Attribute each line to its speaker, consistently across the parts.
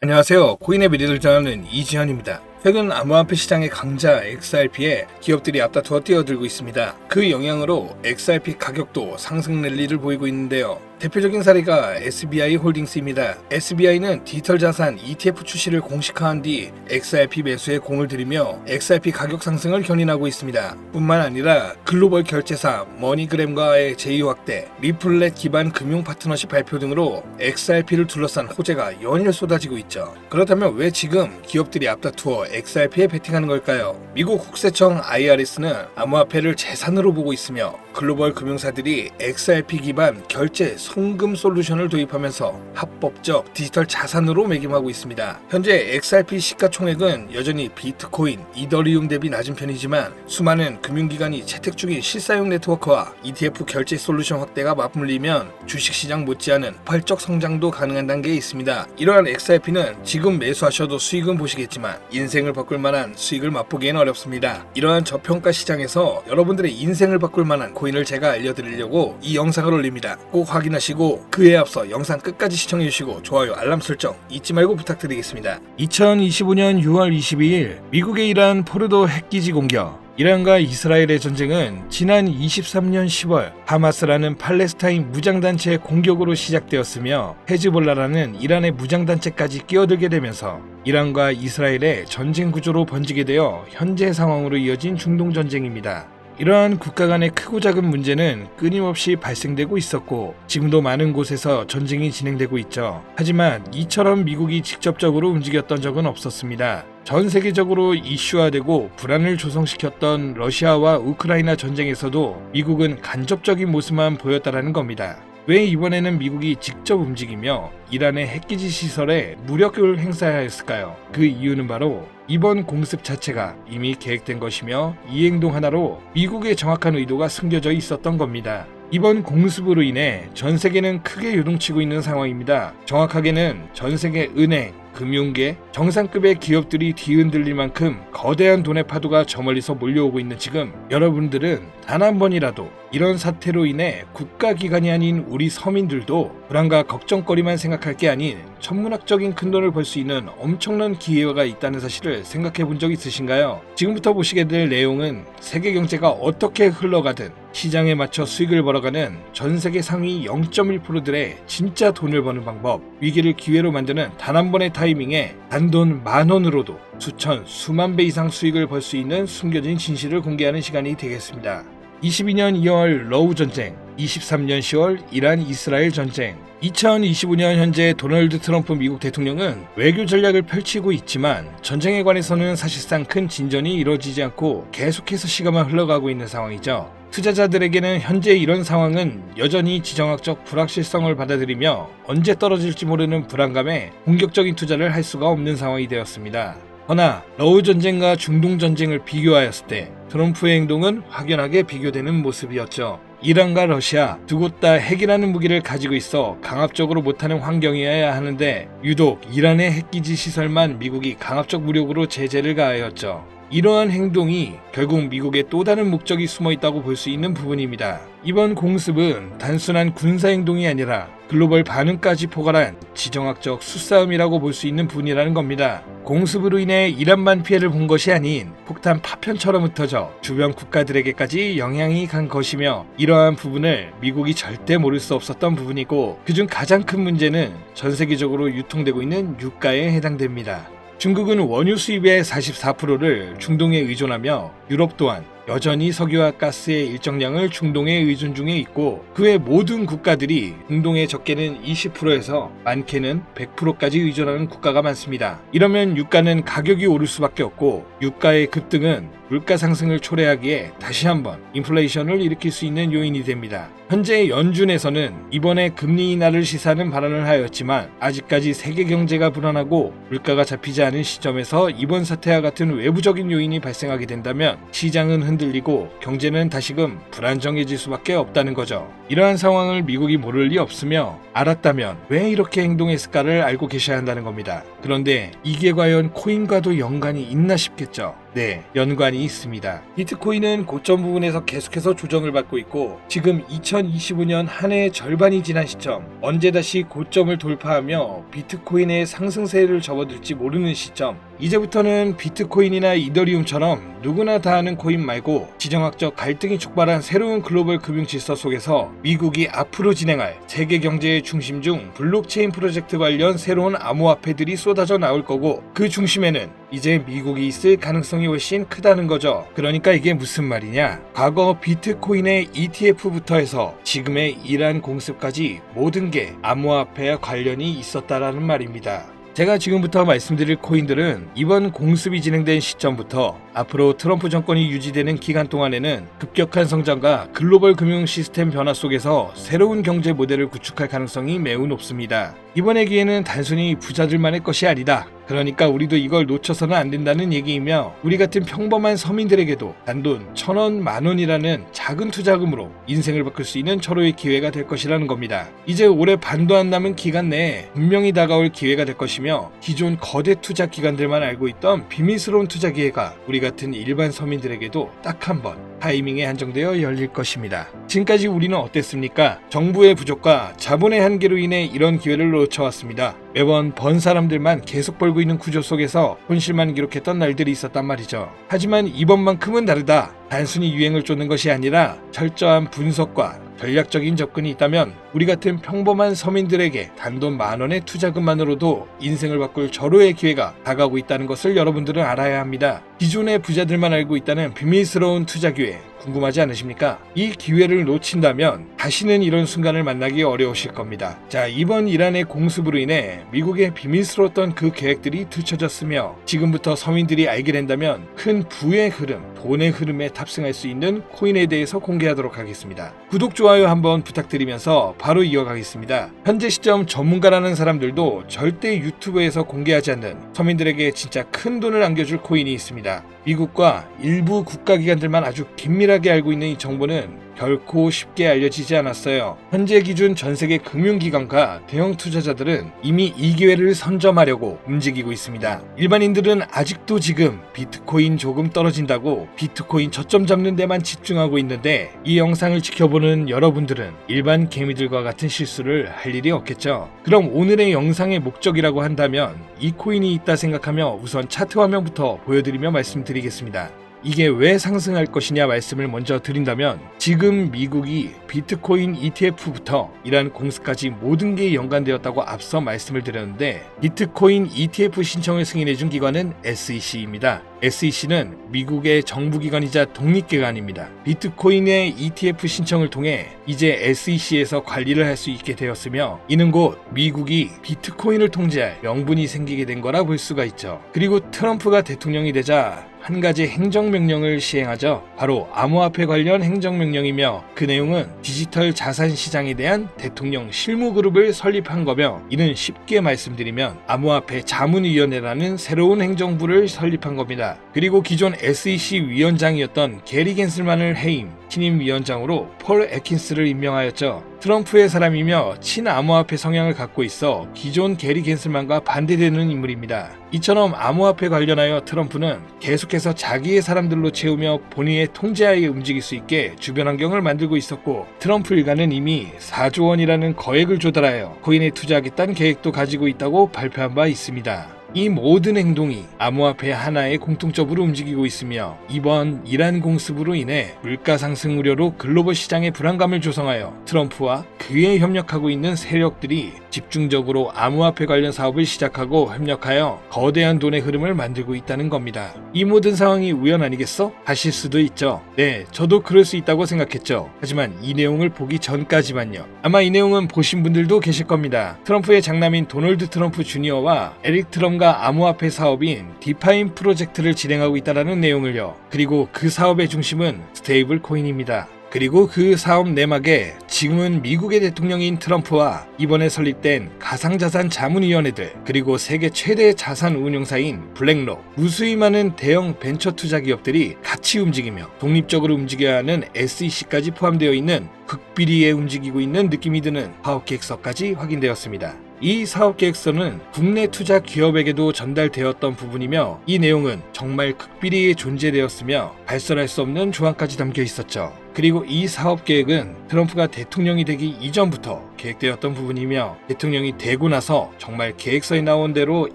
Speaker 1: 안녕하세요. 코인의 미래를 전하는 이지현입니다. 최근 암호화폐 시장의 강자 XRP에 기업들이 앞다투어 뛰어들고 있습니다. 그 영향으로 XRP 가격도 상승 랠리를 보이고 있는데요. 대표적인 사례가 SBI 홀딩스입니다. SBI는 디지털 자산 ETF 출시를 공식화한 뒤 XRP 매수에 공을 들이며 XRP 가격 상승을 견인하고 있습니다. 뿐만 아니라 글로벌 결제사 머니그램과의 제휴 확대, 리플렛 기반 금융 파트너십 발표 등으로 XRP를 둘러싼 호재가 연일 쏟아지고 있죠. 그렇다면 왜 지금 기업들이 앞다투어 XRP에 베팅하는 걸까요? 미국 국세청 IRS는 암호화폐를 재산으로 보고 있으며 글로벌 금융사들이 XRP 기반 결제 송금 솔루션을 도입하면서 합법적 디지털 자산으로 매김하고 있습니다. 현재 XRP 시가총액은 여전히 비트코인, 이더리움 대비 낮은 편이지만 수많은 금융기관이 채택 중인 실사용 네트워크와 ETF 결제 솔루션 확대가 맞물리면 주식시장 못지않은 폭발적 성장도 가능한 단계에 있습니다. 이러한 XRP는 지금 매수하셔도 수익은 보시겠지만 인생을 바꿀 만한 수익을 맛보기엔 어렵습니다. 이러한 저평가 시장에서 여러분들의 인생을 바꿀 만한 코인을 제가 알려드리려고 이 영상을 올립니다. 꼭 확인하시고 그에 앞서 영상 끝까지 시청해주시고 좋아요, 알람 설정 잊지 말고 부탁드리겠습니다. 2025년 6월 22일 미국의 이란 포르도 핵기지 공격. 이란과 이스라엘의 전쟁은 지난 23년 10월 하마스라는 팔레스타인 무장단체의 공격으로 시작되었으며 헤즈볼라라는 이란의 무장단체까지 끼어들게 되면서 이란과 이스라엘의 전쟁 구조로 번지게 되어 현재 상황으로 이어진 중동전쟁입니다. 이러한 국가 간의 크고 작은 문제는 끊임없이 발생되고 있었고 지금도 많은 곳에서 전쟁이 진행되고 있죠. 하지만 이처럼 미국이 직접적으로 움직였던 적은 없었습니다. 전 세계적으로 이슈화되고 불안을 조성시켰던 러시아와 우크라이나 전쟁에서도 미국은 간접적인 모습만 보였다라는 겁니다. 왜 이번에는 미국이 직접 움직이며 이란의 핵기지 시설에 무력을 행사하였을까요? 그 이유는 바로 이번 공습 자체가 이미 계획된 것이며 이 행동 하나로 미국의 정확한 의도가 숨겨져 있었던 겁니다. 이번 공습으로 인해 전 세계는 크게 요동치고 있는 상황입니다. 정확하게는 전 세계 은행, 금융계, 정상급의 기업들이 뒤흔들릴 만큼 거대한 돈의 파도가 저 멀리서 몰려오고 있는 지금 여러분들은 단 한 번이라도 이런 사태로 인해 국가기관이 아닌 우리 서민들도 불안과 걱정거리만 생각할 게 아닌 천문학적인 큰돈을 벌 수 있는 엄청난 기회가 있다는 사실을 생각해 본 적 있으신가요? 지금부터 보시게 될 내용은 세계 경제가 어떻게 흘러가든 시장에 맞춰 수익을 벌어가는 전 세계 상위 0.1%들의 진짜 돈을 버는 방법, 위기를 기회로 만드는 단 한 번의 타이밍에 단돈 10,000원으로도 수천, 수만 배 이상 수익을 벌 수 있는 숨겨진 진실을 공개하는 시간이 되겠습니다. 22년 2월 러우 전쟁, 23년 10월 이란 이스라엘 전쟁, 2025년 현재 도널드 트럼프 미국 대통령은 외교 전략을 펼치고 있지만 전쟁에 관해서는 사실상 큰 진전이 이루어지지 않고 계속해서 시간만 흘러가고 있는 상황이죠. 투자자들에게는 현재 이런 상황은 여전히 지정학적 불확실성을 받아들이며 언제 떨어질지 모르는 불안감에 본격적인 투자를 할 수가 없는 상황이 되었습니다. 허나 러우 전쟁과 중동 전쟁을 비교하였을 때 트럼프의 행동은 확연하게 비교되는 모습이었죠. 이란과 러시아 두 곳 다 핵이라는 무기를 가지고 있어 강압적으로 못하는 환경이어야 하는데 유독 이란의 핵기지 시설만 미국이 강압적 무력으로 제재를 가하였죠. 이러한 행동이 결국 미국의 또 다른 목적이 숨어 있다고 볼 수 있는 부분입니다. 이번 공습은 단순한 군사행동이 아니라 글로벌 반응까지 포괄한 지정학적 수싸움이라고 볼 수 있는 부분이라는 겁니다. 공습으로 인해 이란만 피해를 본 것이 아닌 폭탄 파편처럼 흩어져 주변 국가들에게까지 영향이 간 것이며 이러한 부분을 미국이 절대 모를 수 없었던 부분이고 그중 가장 큰 문제는 전 세계적으로 유통되고 있는 유가에 해당됩니다. 중국은 원유 수입의 44%를 중동에 의존하며 유럽 또한 여전히 석유와 가스의 일정량을 중동에 의존 중에 있고 그 외 모든 국가들이 중동의 적게는 20%에서 많게는 100%까지 의존하는 국가가 많습니다. 이러면 유가는 가격이 오를 수밖에 없고 유가의 급등은 물가 상승을 초래하기에 다시 한번 인플레이션을 일으킬 수 있는 요인이 됩니다. 현재 연준에서는 이번에 금리 인하를 시사하는 발언을 하였지만 아직까지 세계 경제가 불안하고 물가가 잡히지 않은 시점에서 이번 사태와 같은 외부적인 요인이 발생하게 된다면 시장은 흔들리고 경제는 다시금 불안정해질 수밖에 없다는 거죠. 이러한 상황을 미국이 모를 리 없으며 알았다면 왜 이렇게 행동했을까를 알고 계셔야 한다는 겁니다. 그런데 이게 과연 코인과도 연관이 있나 싶겠죠. 네, 연관이 있습니다. 비트코인은 고점 부분에서 계속해서 조정을 받고 있고 지금 2025년 한 해의 절반이 지난 시점, 언제 다시 고점을 돌파하며 비트코인의 상승세를 접어들지 모르는 시점, 이제부터는 비트코인이나 이더리움처럼 누구나 다 아는 코인 말고 지정학적 갈등이 촉발한 새로운 글로벌 금융 질서 속에서 미국이 앞으로 진행할 세계 경제의 중심 중 블록체인 프로젝트 관련 새로운 암호화폐들이 쏟아져 나올 거고 그 중심에는 이제 미국이 있을 가능성이 훨씬 크다는 거죠. 그러니까 이게 무슨 말이냐? 과거 비트코인의 ETF부터 해서 지금의 이란 공습까지 모든 게 암호화폐와 관련이 있었다라는 말입니다. 제가 지금부터 말씀드릴 코인들은 이번 공습이 진행된 시점부터 앞으로 트럼프 정권이 유지되는 기간 동안에는 급격한 성장과 글로벌 금융 시스템 변화 속에서 새로운 경제 모델을 구축할 가능성이 매우 높습니다. 이번의 기회는 단순히 부자들만의 것이 아니다. 그러니까 우리도 이걸 놓쳐서는 안 된다는 얘기이며 우리 같은 평범한 서민들에게도 단돈 1,000원, 10,000원이라는 작은 투자금으로 인생을 바꿀 수 있는 절호의 기회가 될 것이라는 겁니다. 이제 올해 반도 안 남은 기간 내에 분명히 다가올 기회가 될 것이며 기존 거대 투자 기관들만 알고 있던 비밀스러운 투자 기회가 우리 같은 일반 서민들에게도 딱 한 번 타이밍에 한정되어 열릴 것입니다. 지금까지 우리는 어땠습니까? 정부의 부족과 자본의 한계로 인해 이런 기회를 놓쳐왔습니다. 매번 번 사람들만 계속 벌고 있는 구조 속에서 손실만 기록했던 날들이 있었단 말이죠. 하지만 이번만큼은 다르다. 단순히 유행을 쫓는 것이 아니라 철저한 분석과 전략적인 접근이 있다면 우리 같은 평범한 서민들에게 단돈 10,000원의 투자금만으로도 인생을 바꿀 절호의 기회가 다가오고 있다는 것을 여러분들은 알아야 합니다. 기존의 부자들만 알고 있다는 비밀스러운 투자 기회 궁금하지 않으십니까? 이 기회를 놓친다면 다시는 이런 순간을 만나기 어려우실 겁니다. 자, 이번 이란의 공습으로 인해 미국의 비밀스러웠던 그 계획들이 들춰졌으며 지금부터 서민들이 알게 된다면 큰 부의 흐름, 돈의 흐름에 탑승할 수 있는 코인에 대해서 공개하도록 하겠습니다. 구독, 좋아요 한번 부탁드리면서 바로 이어가겠습니다. 현재 시점 전문가라는 사람들도 절대 유튜브에서 공개하지 않는 서민들에게 진짜 큰 돈을 안겨줄 코인이 있습니다. 미국과 일부 국가기관들만 아주 긴밀하게 알고 있는 이 정보는 결코 쉽게 알려지지 않았어요. 현재 기준 전 세계 금융기관과 대형 투자자들은 이미 이 기회를 선점하려고 움직이고 있습니다. 일반인들은 아직도 지금 비트코인 조금 떨어진다고 비트코인 저점 잡는 데만 집중하고 있는데 이 영상을 지켜보는 여러분들은 일반 개미들과 같은 실수를 할 일이 없겠죠. 그럼 오늘의 영상의 목적이라고 한다면 이 코인이 있다 생각하며 우선 차트 화면부터 보여드리며 말씀드리겠습니다. 이게 왜 상승할 것이냐 말씀을 먼저 드린다면 지금 미국이 비트코인 ETF부터 이란 공습까지 모든 게 연관되었다고 앞서 말씀을 드렸는데 비트코인 ETF 신청을 승인해준 기관은 SEC입니다. SEC는 미국의 정부기관이자 독립기관입니다. 비트코인의 ETF 신청을 통해 이제 SEC에서 관리를 할 수 있게 되었으며 이는 곧 미국이 비트코인을 통제할 명분이 생기게 된 거라 볼 수가 있죠. 그리고 트럼프가 대통령이 되자 한 가지 행정명령을 시행하죠. 바로 암호화폐 관련 행정명령이며 그 내용은 디지털 자산 시장에 대한 대통령 실무그룹을 설립한 거며 이는 쉽게 말씀드리면 암호화폐 자문위원회라는 새로운 행정부를 설립한 겁니다. 그리고 기존 SEC 위원장이었던 게리 겐슬만을 해임 신임 위원장으로 폴 애킨스를 임명하였죠. 트럼프의 사람이며 친암호화폐 성향을 갖고 있어 기존 게리 겐슬만과 반대되는 인물입니다. 이처럼 암호화폐 관련하여 트럼프는 계속해서 자기의 사람들로 채우며 본인의 통제하에 움직일 수 있게 주변 환경을 만들고 있었고 트럼프 일가는 이미 4조 원이라는 거액을 조달하여 코인에 투자하겠다는 계획도 가지고 있다고 발표한 바 있습니다. 이 모든 행동이 암호화폐 하나의 공통적으로 움직이고 있으며 이번 이란 공습으로 인해 물가 상승 우려로 글로벌 시장의 불안감을 조성하여 트럼프와 그에 협력하고 있는 세력들이 집중적으로 암호화폐 관련 사업을 시작하고 협력하여 거대한 돈의 흐름을 만들고 있다는 겁니다. 이 모든 상황이 우연 아니겠어? 하실 수도 있죠. 네, 저도 그럴 수 있다고 생각했죠. 하지만 이 내용을 보기 전까지만요. 아마 이 내용은 보신 분들도 계실 겁니다. 트럼프의 장남인 도널드 트럼프 주니어와 에릭 트럼과 암호화폐 사업인 디파인 프로젝트를 진행하고 있다는 내용을요. 그리고 그 사업의 중심은 스테이블 코인입니다. 그리고 그 사업 내막에 지금은 미국의 대통령인 트럼프와 이번에 설립된 가상자산 자문위원회들 그리고 세계 최대 자산 운용사인 블랙록 무수히 많은 대형 벤처 투자 기업들이 같이 움직이며 독립적으로 움직여야 하는 SEC까지 포함되어 있는 극비리에 움직이고 있는 느낌이 드는 파업 계획서까지 확인되었습니다. 이 사업계획서는 국내 투자 기업에게도 전달되었던 부분이며 이 내용은 정말 극비리에 존재되었으며 발설할 수 없는 조항까지 담겨 있었죠. 그리고 이 사업계획은 트럼프가 대통령이 되기 이전부터 계획되었던 부분이며 대통령이 되고 나서 정말 계획서에 나온 대로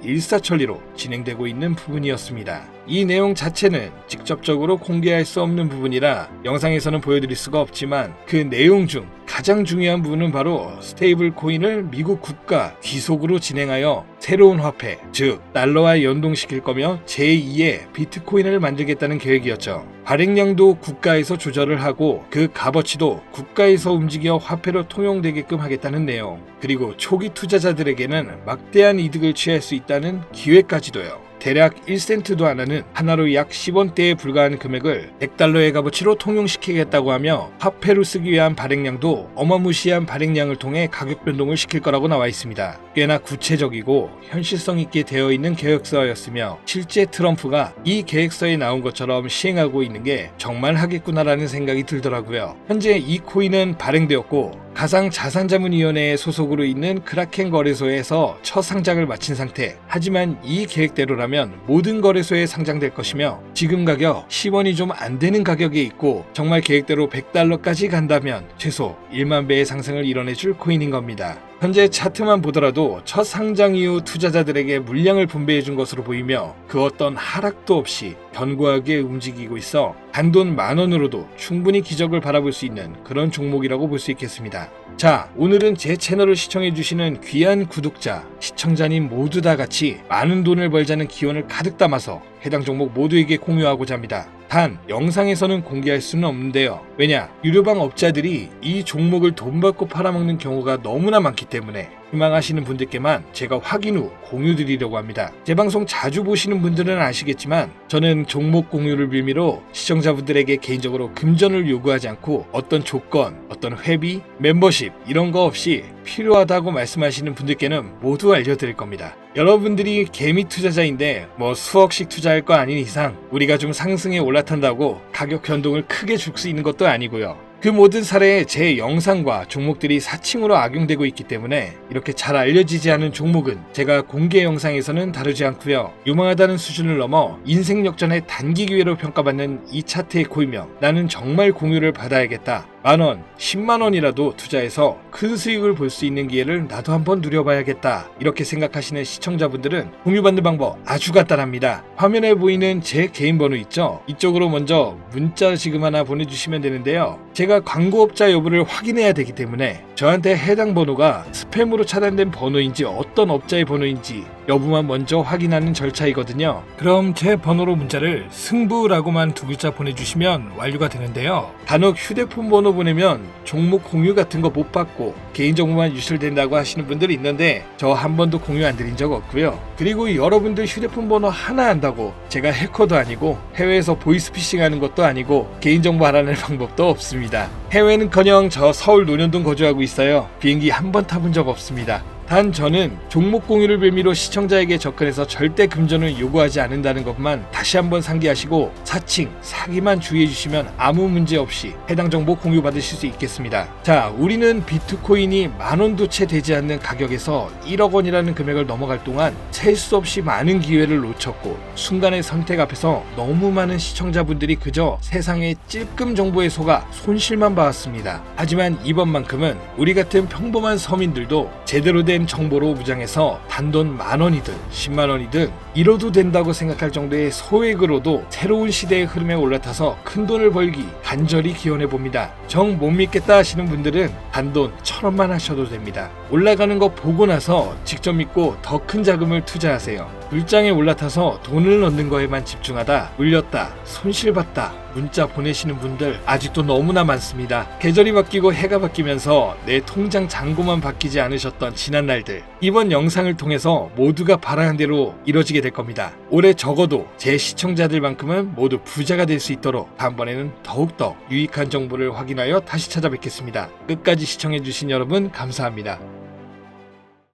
Speaker 1: 일사천리로 진행되고 있는 부분이었습니다. 이 내용 자체는 직접적으로 공개할 수 없는 부분이라 영상에서는 보여드릴 수가 없지만 그 내용 중 가장 중요한 부분은 바로 스테이블 코인을 미국 국가 귀속으로 진행하여 새로운 화폐, 즉 달러와 연동시킬 거며 제2의 비트코인을 만들겠다는 계획이었죠. 발행량도 국가에서 조절을 하고 그 값어치도 국가에서 움직여 화폐로 통용되게끔 하겠다는 내용, 그리고 초기 투자자들에게는 막대한 이득을 취할 수 있다는 기회까지도요. 대략 1센트도 안 하는 하나로 약 10원대에 불과한 금액을 100달러의 값어치로 통용시키겠다고 하며 화폐로 쓰기 위한 발행량도 어마무시한 발행량을 통해 가격 변동을 시킬 거라고 나와 있습니다. 꽤나 구체적이고 현실성 있게 되어 있는 계획서였으며 실제 트럼프가 이 계획서에 나온 것처럼 시행하고 있는 게 정말 하겠구나라는 생각이 들더라고요. 현재 이 코인은 발행되었고 가상자산자문위원회의 소속으로 있는 크라켄 거래소에서 첫 상장을 마친 상태. 하지만 이 계획대로라면 모든 거래소에 상장될 것이며 지금 가격 10원이 좀 안 되는 가격에 있고 정말 계획대로 100달러까지 간다면 최소 1만 배의 상승을 이뤄내줄 코인인 겁니다. 현재 차트만 보더라도 첫 상장 이후 투자자들에게 물량을 분배해준 것으로 보이며 그 어떤 하락도 없이 견고하게 움직이고 있어 단돈 10,000원으로도 충분히 기적을 바라볼 수 있는 그런 종목이라고 볼 수 있겠습니다. 자, 오늘은 제 채널을 시청해주시는 귀한 구독자, 시청자님 모두 다 같이 많은 돈을 벌자는 기원을 가득 담아서 해당 종목 모두에게 공유하고자 합니다. 단 영상에서는 공개할 수는 없는데요. 왜냐? 유료방 업자들이 이 종목을 돈 받고 팔아먹는 경우가 너무나 많기 때문에 희망하시는 분들께만 제가 확인 후 공유드리려고 합니다. 제 방송 자주 보시는 분들은 아시겠지만 저는 종목 공유를 빌미로 시청자분들에게 개인적으로 금전을 요구하지 않고 어떤 조건, 어떤 회비, 멤버십 이런 거 없이 필요하다고 말씀하시는 분들께는 모두 알려드릴 겁니다. 여러분들이 개미 투자자인데 뭐 수억씩 투자할 거 아닌 이상 우리가 좀 상승에 올라탄다고 가격 변동을 크게 줄 수 있는 것도 아니고요. 그 모든 사례에 제 영상과 종목들이 사칭으로 악용되고 있기 때문에 이렇게 잘 알려지지 않은 종목은 제가 공개 영상에서는 다루지 않고요. 유망하다는 수준을 넘어 인생 역전의 단기 기회로 평가받는 이 차트의 코인명, 나는 정말 공유를 받아야겠다. 10,000원, 100,000원이라도 투자해서 큰 수익을 볼 수 있는 기회를 나도 한번 누려봐야겠다. 이렇게 생각하시는 시청자분들은 공유받는 방법 아주 간단합니다. 화면에 보이는 제 개인 번호 있죠? 이쪽으로 먼저 문자 지금 하나 보내주시면 되는데요. 제가 광고업자 여부를 확인해야 되기 때문에 저한테 해당 번호가 스팸으로 차단된 번호인지 어떤 업자의 번호인지 여부만 먼저 확인하는 절차이거든요. 그럼 제 번호로 문자를 승부라고만 2글자 보내주시면 완료가 되는데요. 간혹 휴대폰 번호 보내면 종목 공유 같은 거 못 받고 개인정보만 유출된다고 하시는 분들이 있는데 저 한 번도 공유 안 드린 적 없고요. 그리고 여러분들 휴대폰 번호 하나 안다고 제가 해커도 아니고 해외에서 보이스피싱 하는 것도 아니고 개인정보 알아낼 방법도 없습니다. 해외는커녕 저 서울 논현동 거주하고 있어요. 비행기 한 번 타본 적 없습니다. 단 저는 종목 공유를 빌미로 시청자에게 접근해서 절대 금전을 요구하지 않는다는 것만 다시 한번 상기하시고 사칭, 사기만 주의해 주시면 아무 문제 없이 해당 정보 공유 받으실 수 있겠습니다. 자, 우리는 비트코인이 10,000원도 채 되지 않는 가격에서 1억 원이라는 금액을 넘어갈 동안 셀 수 없이 많은 기회를 놓쳤고 순간의 선택 앞에서 너무 많은 시청자분들이 그저 세상의 찔끔 정보에 속아 손실만 봐왔습니다. 하지만 이번만큼은 우리 같은 평범한 서민들도 제대로 된 정보로 무장해서 단돈 10,000원이든 100,000원이든 잃어도 된다고 생각할 정도의 소액으로도 새로운 시대의 흐름에 올라타서 큰돈을 벌기 간절히 기원해봅니다. 정 못 믿겠다 하시는 분들은 단돈 1,000원만 하셔도 됩니다. 올라가는 거 보고 나서 직접 믿고 더 큰 자금을 투자하세요. 물장에 올라타서 돈을 넣는 거에만 집중하다 물렸다, 손실봤다 문자 보내시는 분들 아직도 너무나 많습니다. 계절이 바뀌고 해가 바뀌면서 내 통장 잔고만 바뀌지 않으셨던 지난 날들, 이번 영상을 통해서 모두가 바라는 대로 이뤄지게 될 겁니다. 올해 적어도 제 시청자들만큼은 모두 부자가 될 수 있도록 다음번에는 더욱더 유익한 정보를 확인하여 다시 찾아뵙겠습니다. 끝까지 시청해주신 여러분 감사합니다.